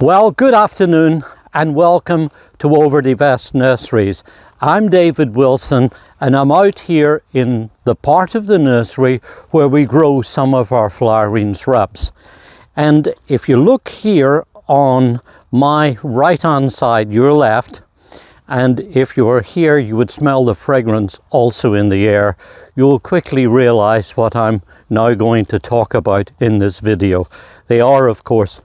Well, good afternoon and welcome to Overdevest Nurseries. I'm David Wilson and I'm out here in the part of the nursery where we grow some of our flowering shrubs. And if you look here on my right hand side, your left, and if you were here you would smell the fragrance also in the air, you'll quickly realize what I'm now going to talk about in this video. They are, of course,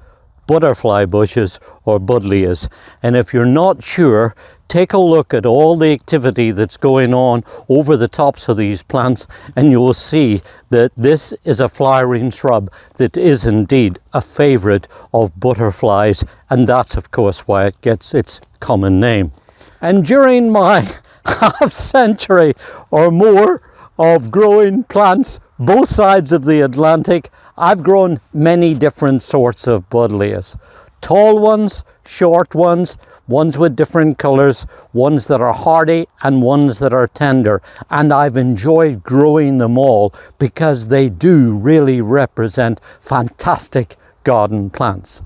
butterfly bushes or Buddleias, and if you're not sure, take a look at all the activity that's going on over the tops of these plants and you will see that this is a flowering shrub that is indeed a favorite of butterflies, and that's of course why it gets its common name. And during my half century or more of growing plants both sides of the Atlantic, I've grown many different sorts of Buddleias. Tall ones, short ones, ones with different colors, ones that are hardy and ones that are tender. And I've enjoyed growing them all because they do really represent fantastic garden plants.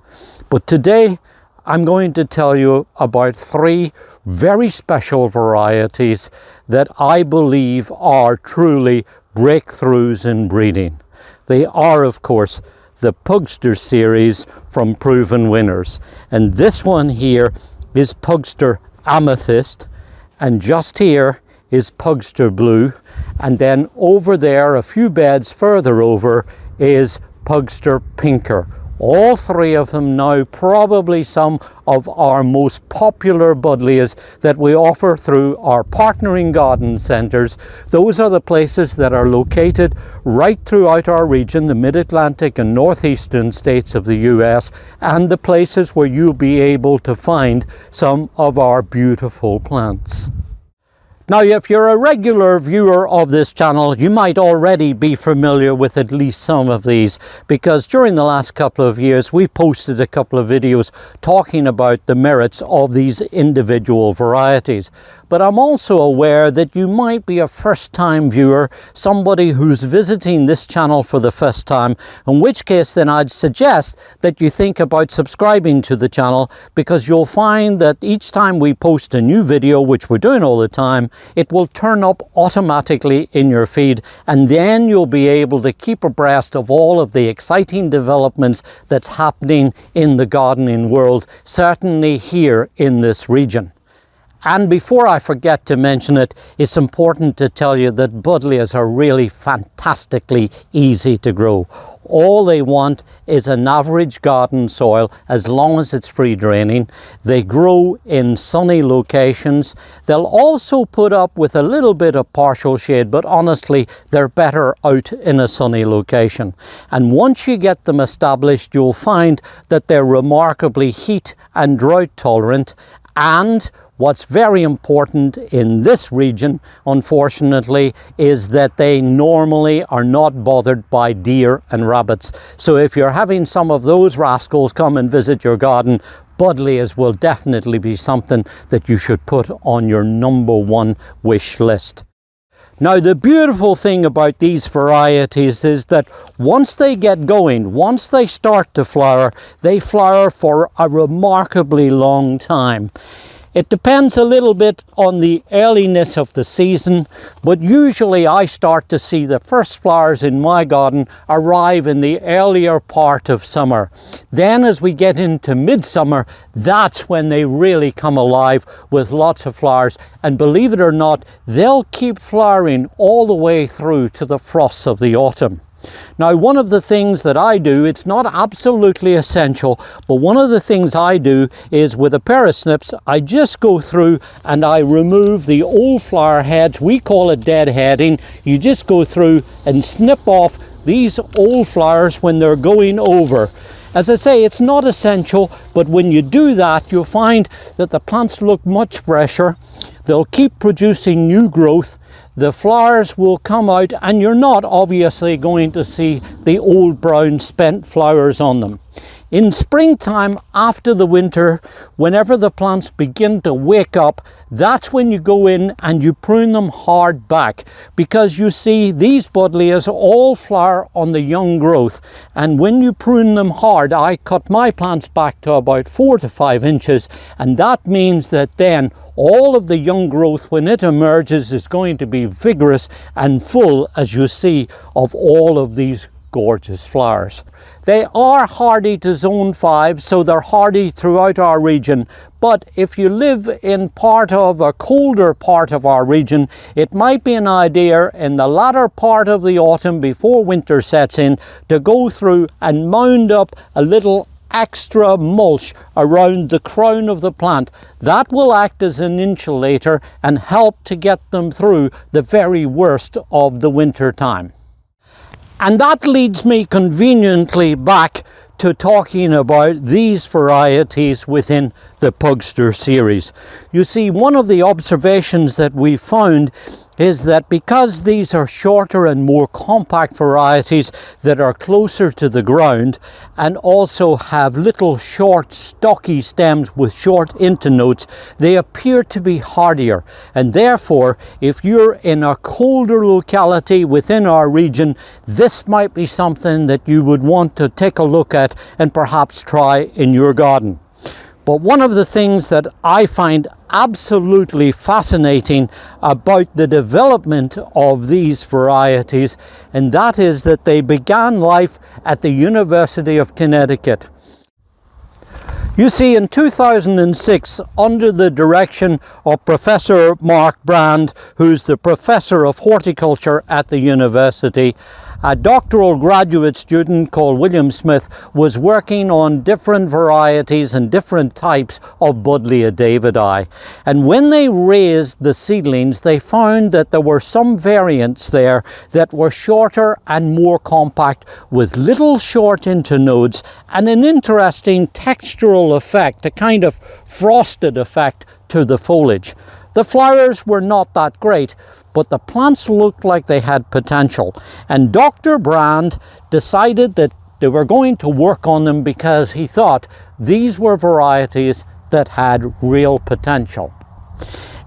But today I'm going to tell you about three very special varieties that I believe are truly breakthroughs in breeding. They are, of course, the Pugster series from proven winners. And this one here is Pugster Amethyst, and just here is Pugster Blue. And then over there, a few beds further over, is Pugster Pinker. All three of them now probably some of our most popular Buddleias that we offer through our partnering garden centres. Those are the places that are located right throughout our region, the Mid-Atlantic and Northeastern states of the US, and the places where you'll be able to find some of our beautiful plants. Now, if you're a regular viewer of this channel, you might already be familiar with at least some of these, because during the last couple of years we posted a couple of videos talking about the merits of these individual varieties. But I'm also aware that you might be a first-time viewer, somebody who's visiting this channel for the first time, in which case then I'd suggest that you think about subscribing to the channel, because you'll find that each time we post a new video, which we're doing all the time, it will turn up automatically in your feed, and then you'll be able to keep abreast of all of the exciting developments that's happening in the gardening world, certainly here in this region. And before I forget to mention it, it's important to tell you that Buddleias are really fantastically easy to grow. All they want is an average garden soil, as long as it's free draining. They grow in sunny locations. They'll also put up with a little bit of partial shade, but honestly, they're better out in a sunny location. And once you get them established, you'll find that they're remarkably heat and drought tolerant. And what's very important in this region, unfortunately, is that they normally are not bothered by deer and rabbits. So if you're having some of those rascals come and visit your garden, Buddleias will definitely be something that you should put on your #1 wish list. Now, the beautiful thing about these varieties is that once they get going, once they start to flower, they flower for a remarkably long time. It depends a little bit on the earliness of the season, but usually I start to see the first flowers in my garden arrive in the earlier part of summer. Then as we get into midsummer, that's when they really come alive with lots of flowers. And believe it or not, they'll keep flowering all the way through to the frosts of the autumn. Now, one of the things that I do, it's not absolutely essential, but one of the things I do is with a pair of snips, I just go through and I remove the old flower heads. We call it deadheading. You just go through and snip off these old flowers when they're going over. As I say, it's not essential, but when you do that, you'll find that the plants look much fresher. They'll keep producing new growth. The flowers will come out and you're not obviously going to see the old brown spent flowers on them. In springtime, after the winter, whenever the plants begin to wake up, that's when you go in and you prune them hard back, because you see these Buddleias all flower on the young growth, and when you prune them hard, I cut my plants back to about 4 to 5 inches, and that means that then all of the young growth, when it emerges, is going to be vigorous and full, as you see, of all of these gorgeous flowers. They are hardy to zone 5, so they're hardy throughout our region, but if you live in part of a colder part of our region, it might be an idea in the latter part of the autumn before winter sets in to go through and mound up a little extra mulch around the crown of the plant. That will act as an insulator and help to get them through the very worst of the winter time. And that leads me conveniently back to talking about these varieties within the Pugster series. You see, one of the observations that we found is that because these are shorter and more compact varieties that are closer to the ground and also have little short stocky stems with short internodes, they appear to be hardier. And therefore, if you're in a colder locality within our region, this might be something that you would want to take a look at and perhaps try in your garden. But one of the things that I find absolutely fascinating about the development of these varieties, and that is that they began life at the University of Connecticut. You see, in 2006, under the direction of Professor Mark Brand, who's the Professor of Horticulture at the university, a doctoral graduate student called William Smith was working on different varieties and different types of Buddleia Davidi. And when they raised the seedlings, they found that there were some variants there that were shorter and more compact, with little short internodes and an interesting textural effect, a kind of frosted effect to the foliage. The flowers were not that great, but the plants looked like they had potential. And Dr. Brand decided that they were going to work on them because he thought these were varieties that had real potential.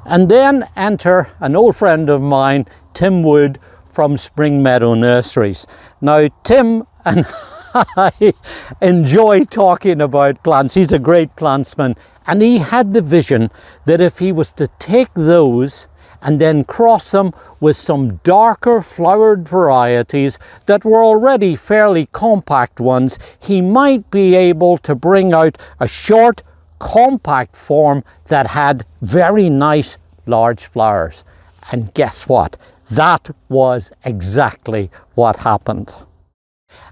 And then enter an old friend of mine, Tim Wood from Spring Meadow Nurseries. Now, Tim and I enjoy talking about plants. He's a great plantsman, and he had the vision that if he was to take those and then cross them with some darker flowered varieties that were already fairly compact ones, he might be able to bring out a short, compact form that had very nice large flowers. And guess what? That was exactly what happened.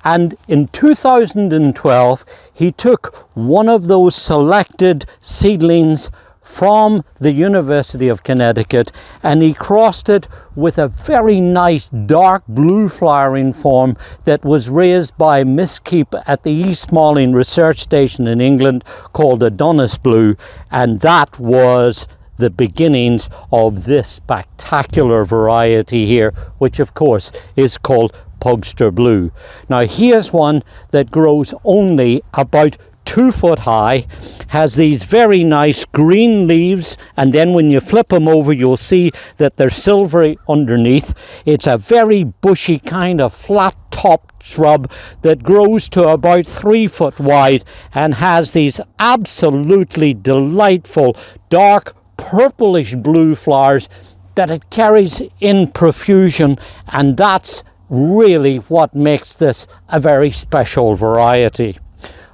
And in 2012, he took one of those selected seedlings from the University of Connecticut and he crossed it with a very nice dark blue flowering form that was raised by Miss Keep at the East Malling Research Station in England, called Adonis Blue, and that was the beginnings of this spectacular variety here, which of course is called Pugster Blue. Now here's one that grows only about 2 foot high, has these very nice green leaves, and then when you flip them over you'll see that they're silvery underneath. It's a very bushy kind of flat topped shrub that grows to about 3 foot wide and has these absolutely delightful dark purplish blue flowers that it carries in profusion, and that's really what makes this a very special variety.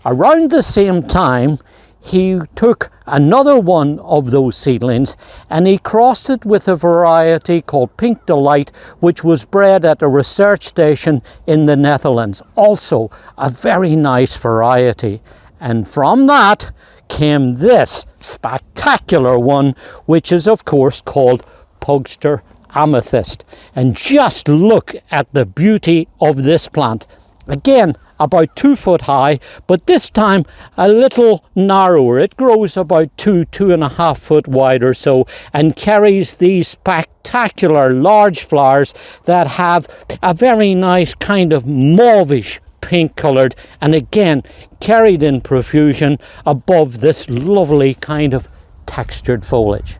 Around the same time, he took another one of those seedlings and he crossed it with a variety called Pink Delight, which was bred at a research station in the Netherlands. Also a very nice variety. And from that came this spectacular one, which is of course called Pugster Amethyst. And just look at the beauty of this plant. Again, about 2 foot high, but this time a little narrower. It grows about 2.5 foot wide or so, and carries these spectacular large flowers that have a very nice kind of mauvish pink coloured, and again carried in profusion above this lovely kind of textured foliage.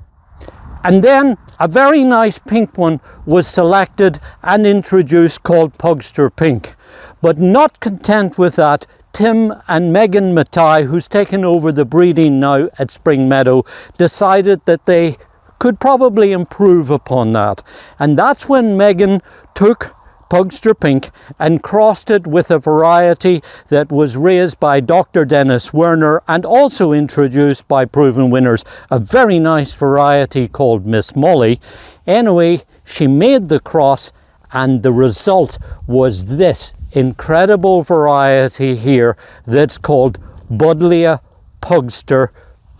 And then a very nice pink one was selected and introduced called Pugster Pink. But not content with that, Tim and Megan Matai, who's taken over the breeding now at Spring Meadow, decided that they could probably improve upon that. And that's when Megan took Pugster Pink and crossed it with a variety that was raised by Dr. Dennis Werner and also introduced by proven winners, a very nice variety called Miss Molly. Anyway, she made the cross and the result was this incredible variety here that's called Buddleia Pugster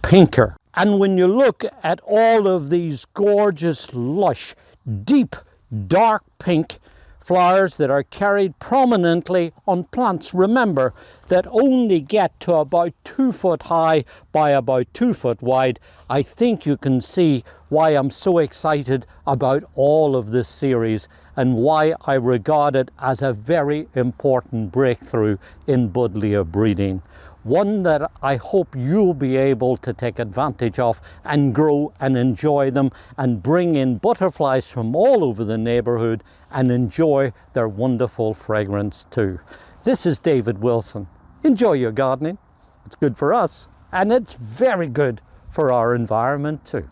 Pinker. And when you look at all of these gorgeous, lush, deep, dark pink flowers that are carried prominently on plants, remember, that only get to about 2 foot high by about 2 foot wide, I think you can see why I'm so excited about all of this series and why I regard it as a very important breakthrough in Buddleia breeding. One that I hope you'll be able to take advantage of and grow and enjoy them and bring in butterflies from all over the neighborhood and enjoy their wonderful fragrance too. This is David Wilson. Enjoy your gardening. It's good for us and it's very good for our environment too.